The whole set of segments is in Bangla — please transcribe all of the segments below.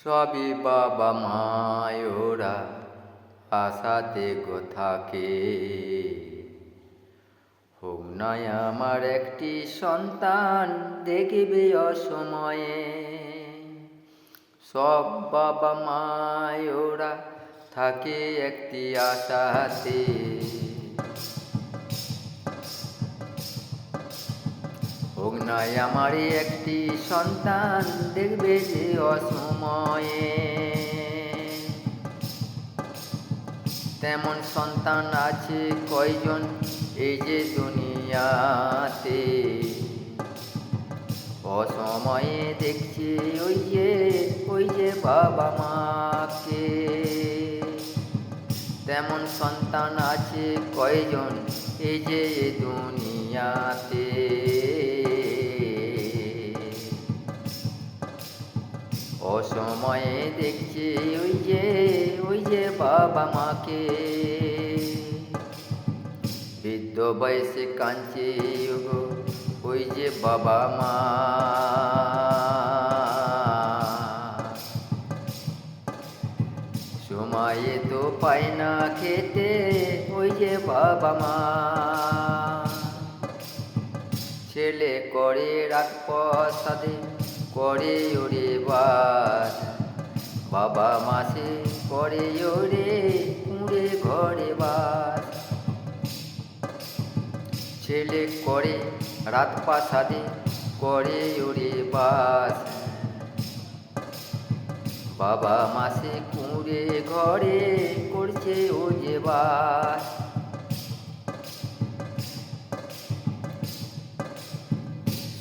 সবই বাবা মায়োরা আশাতে গো থাকে। হোক নয় আমার একটি সন্তান দেখবে অসময়ে। সব বাবা মায়োরা থাকে একটি আশাতে। হোক নয় আমারই একটি সন্তান দেখবে যে অসময়ে। তেমন সন্তান আছে কয়জন এই যে দুনিয়াতে। অসময়ে দেখছি ওই যে বাবা মাকে। তেমন সন্তান আছে কয়জন এই যে দুনিয়াতে। অসময়ে দেখছি ওই যে বাবা মাকে। বৃদ্ধ বয়সে কাঁদছে ওই যে বাবা মা। সময়ে তো পায় না খেতে ওই যে বাবা মা। ছেলে করে রাত প্রসাদে করে ওরে বাস। বাবা মাসে করে ওরে কুঁড়ে ঘরে বাস। ছেলে করে রাত প্রাসাদে করে ওরে বাস। বাবা মাসে কুঁড়ে ঘরে করছে ও যে বাস।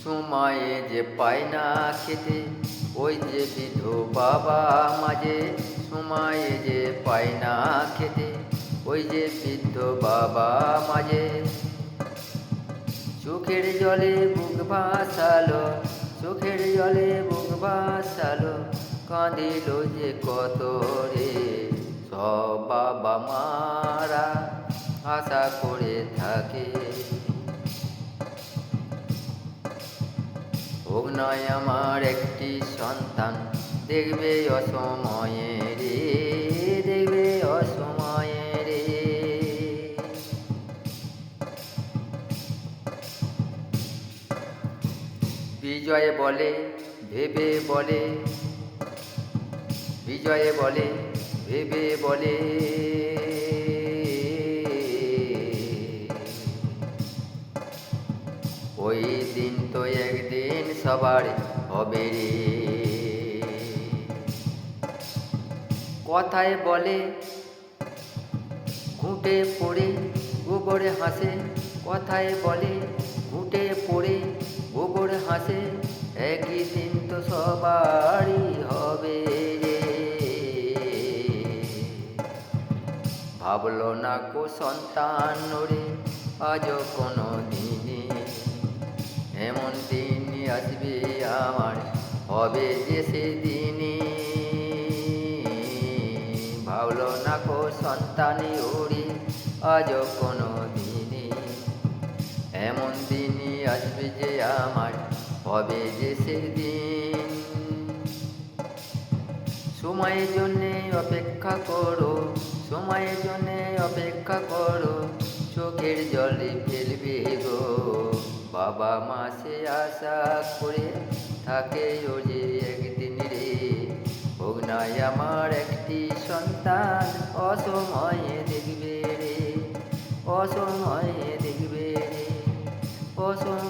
সময়ে যে পায় না খেতে ওই যে বৃদ্ধ বাবা মাঝে। সময়ে যে পায় না খেতে ওই যে বৃদ্ধ বাবা মাঝে। চোখের জলে বুক ভাসালো, চোখের জলে বুক ভাসালো, কাঁদিল যে কত রে। সব বাবা মারা আশা করে থাকে। হোক নয় আমার একটি সন্তান দেখবে অসময়ে রে, দেখবে অসময়ে রে। বিজয় বলে ভেবে বলে, বিজয় বলে ভেবে বলে, ওই দিন তো একদিন সবার হবে রে। কথায় বলে ঘুঁটে পড়ে গোবরে হাসে। কথায় বলে ঘুঁটে পড়ে গোবরে হাসে, একই দিন তো সবারই হবে রে। ভাবলো না কো সন্তান রে আজও কোনো দিনে। এমন দিন আসবে আমার হবে যে সেদিনে। ভাবলো না কো সন্তানি ওরে আজও কোনো দিনে। এমন দিনই আসবে যে আমার হবে যে সেদিন। সময়ের জন্যে অপেক্ষা করো, সময়ের জন্যে অপেক্ষা করো, চোখের জলে ফেলবে গো। বাবা মা সে আশা করে থাকে ও যে একদিন রে। হোক নয় আমার একটি সন্তান অসময়ে দেখবে রে, অসময়ে দেখবে রে, অসময়ে।